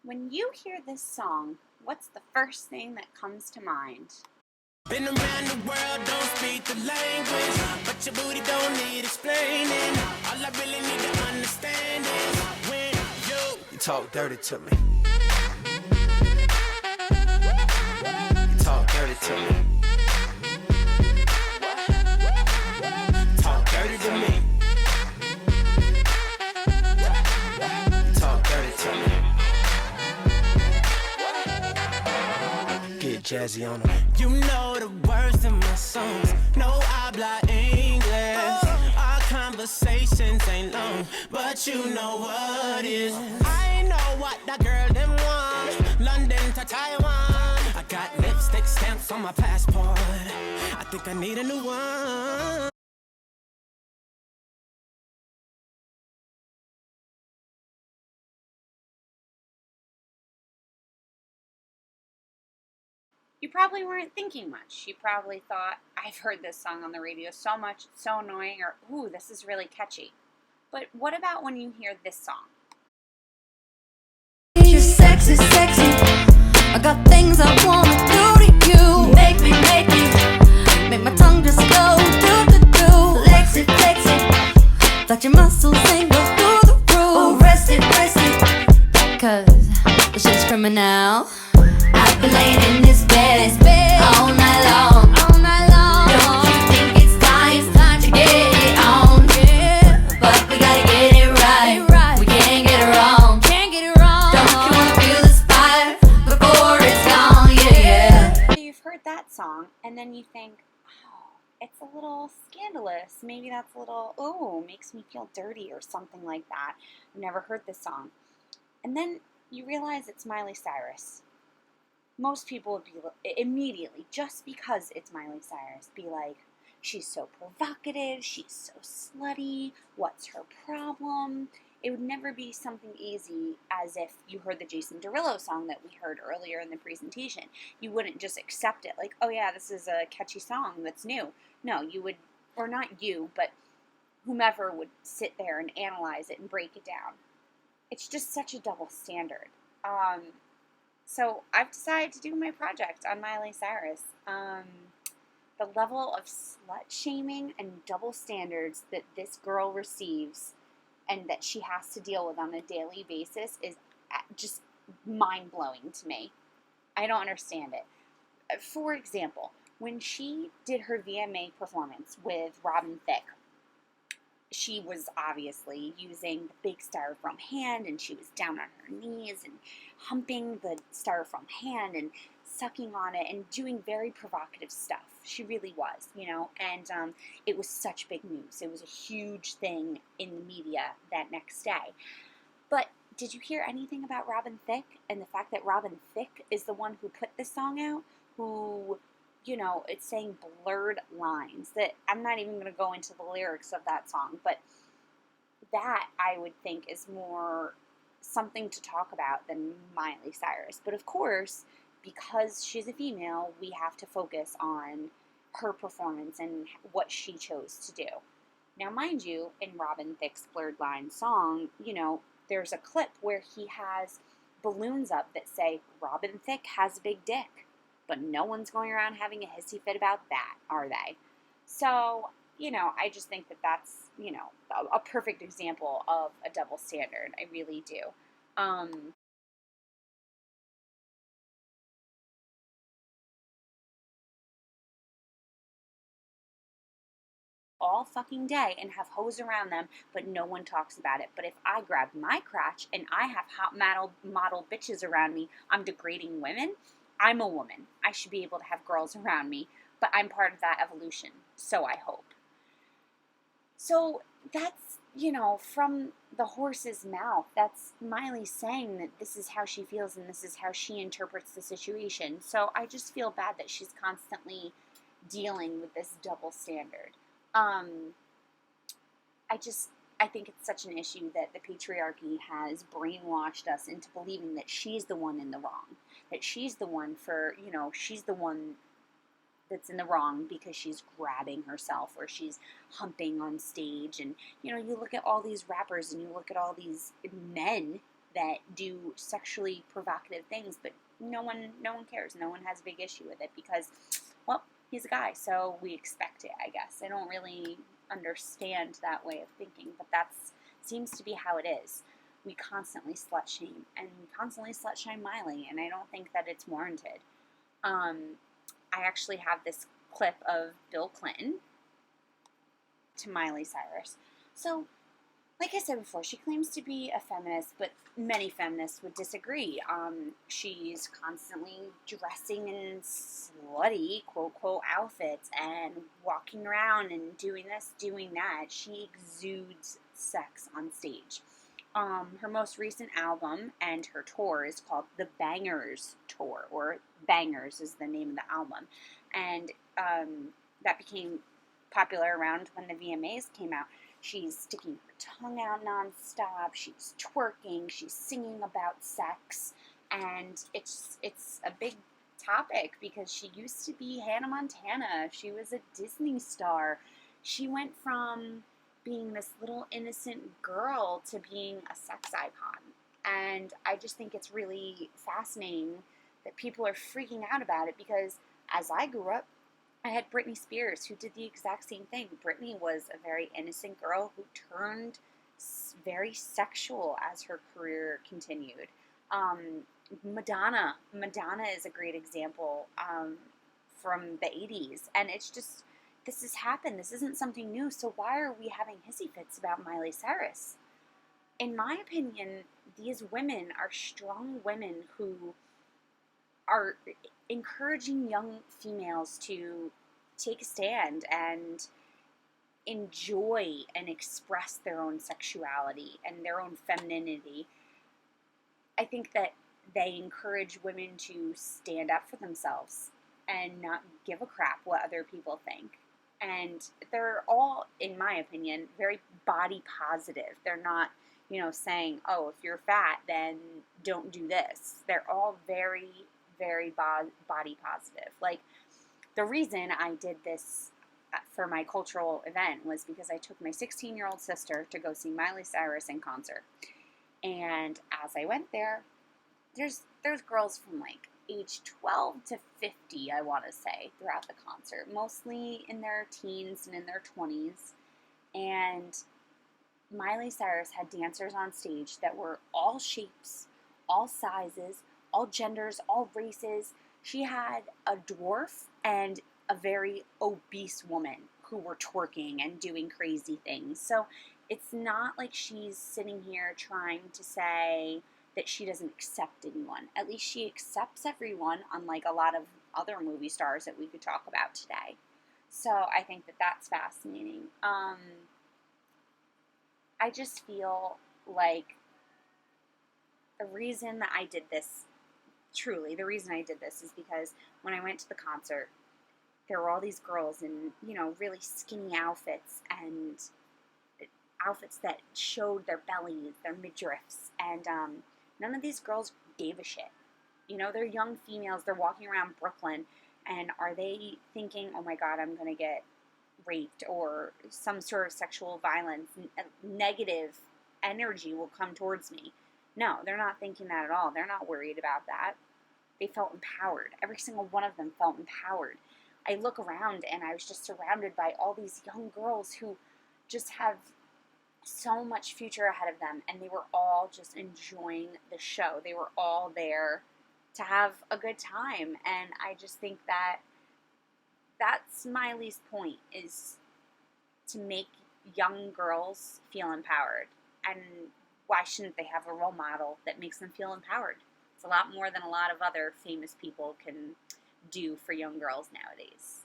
When you hear this song, what's the first thing that comes to mind? Been around the world, don't speak the language, but your booty don't need explaining. All I really need to understand is when you talk dirty to me. You talk dirty to me. Talk dirty to me. You talk dirty to me. Get jazzy on them. You know the words in my songs. No habla English. Our conversations ain't long, but you know what is. I know what that girl them want. London to Taiwan. I got lipstick stamps on my passport. I think I need a new one. You probably weren't thinking much. You probably thought, I've heard this song on the radio so much, it's so annoying, or, ooh, this is really catchy. But what about when you hear this song? You're sexy, sexy. I got things I wanna do to you. Make me, make my tongue just go do, do, do. Flexy, flexy. Let your muscles sing, go through the roof. Oh, rest it, 'cause the shit's criminal. I've been laying in this bed all night long. Don't you think it's time to get it on? But we gotta get it right. We can't get it wrong. Don't you wanna feel the fire before it's gone? Yeah. You've heard that song, and then you think, oh, it's a little scandalous. Maybe that's a little, ooh, makes me feel dirty or something like that. I've never heard this song. And then you realize it's Miley Cyrus. Most people would be immediately, just because it's Miley Cyrus, be like, she's so provocative, she's so slutty, what's her problem? It would never be something easy as if you heard the Jason Derulo song that we heard earlier in the presentation. You wouldn't just accept it like, oh yeah, this is a catchy song that's new. No, you would, or not you, but whomever would sit there and analyze it and break it down. It's just such a double standard. So I've decided to do my project on Miley Cyrus. The level of slut-shaming and double standards that this girl receives and that she has to deal with on a daily basis is just mind-blowing to me. I don't understand it. For example, when she did her VMA performance with Robin Thicke, she was obviously using the big styrofoam hand, and she was down on her knees and humping the styrofoam hand and sucking on it and doing very provocative stuff. She really was, and it was such big news. It was a huge thing in the media that next day. But did you hear anything about Robin Thicke and the fact that Robin Thicke is the one who put this song out, who... it's saying blurred lines that I'm not even going to go into the lyrics of that song, but that I would think is more something to talk about than Miley Cyrus. But of course, because she's a female, we have to focus on her performance and what she chose to do. Now, mind you, in Robin Thicke's Blurred Lines song, there's a clip where he has balloons up that say, Robin Thicke has a big dick. But no one's going around having a hissy fit about that, are they? So, I just think that that's, a perfect example of a double standard. I really do. All fucking day and have hoes around them, but no one talks about it. But if I grab my crotch and I have hot model bitches around me, I'm degrading women. I'm a woman. I should be able to have girls around me, but I'm part of that evolution, so I hope. So that's, from the horse's mouth. That's Miley saying that this is how she feels and this is how she interprets the situation. So I just feel bad that she's constantly dealing with this double standard. I think it's such an issue that the patriarchy has brainwashed us into believing that she's the one in the wrong. That she's the one she's the one that's in the wrong because she's grabbing herself or she's humping on stage. And, you look at all these rappers and you look at all these men that do sexually provocative things, but no one cares. No one has a big issue with it because, well, he's a guy, so we expect it, I guess. I don't really understand that way of thinking, but that seems to be how it is. We constantly slut shame and constantly slut shame Miley, and I don't think that it's warranted. I actually have this clip of Bill Clinton to Miley Cyrus. So, like I said before, she claims to be a feminist, but many feminists would disagree. She's constantly dressing in slutty, quote-quote, outfits and walking around and doing this, doing that. She exudes sex on stage. Her most recent album and her tour is called The Bangers Tour, or Bangers is the name of the album. And that became popular around when the VMAs came out. She's sticking her tongue out nonstop. She's twerking. She's singing about sex, and it's a big topic because she used to be Hannah Montana. She was a Disney star. She went from being this little innocent girl to being a sex icon, and I just think it's really fascinating that people are freaking out about it because as I grew up, I had Britney Spears, who did the exact same thing. Britney was a very innocent girl who turned very sexual as her career continued. Madonna is a great example from the 80s. And it's just, this has happened. This isn't something new. So why are we having hissy fits about Miley Cyrus? In my opinion, these women are strong women who are encouraging young females to take a stand and enjoy and express their own sexuality and their own femininity. I think that they encourage women to stand up for themselves and not give a crap what other people think. And they're all, in my opinion, very body positive. They're not, saying, oh, if you're fat, then don't do this. They're all very, very body positive. Like, the reason I did this for my cultural event was because I took my 16-year-old sister to go see Miley Cyrus in concert. And as I went there, there's girls from like age 12 to 50, I want to say, throughout the concert, mostly in their teens and in their 20s. And Miley Cyrus had dancers on stage that were all shapes, all sizes, all genders, all races. She had a dwarf and a very obese woman who were twerking and doing crazy things. So it's not like she's sitting here trying to say that she doesn't accept anyone. At least she accepts everyone, unlike a lot of other movie stars that we could talk about today. So I think that that's fascinating. I just feel like the reason that I did this, truly, the reason I did this is because when I went to the concert, there were all these girls in, really skinny outfits and outfits that showed their bellies, their midriffs, and none of these girls gave a shit. They're young females, they're walking around Brooklyn, and are they thinking, oh my God, I'm going to get raped or some sort of sexual violence, negative energy will come towards me? No, they're not thinking that at all. They're not worried about that. They felt empowered. Every single one of them felt empowered. I look around and I was just surrounded by all these young girls who just have so much future ahead of them, and they were all just enjoying the show. They were all there to have a good time, and I just think that that's Miley's point, is to make young girls feel empowered. And why shouldn't they have a role model that makes them feel empowered? It's a lot more than a lot of other famous people can do for young girls nowadays.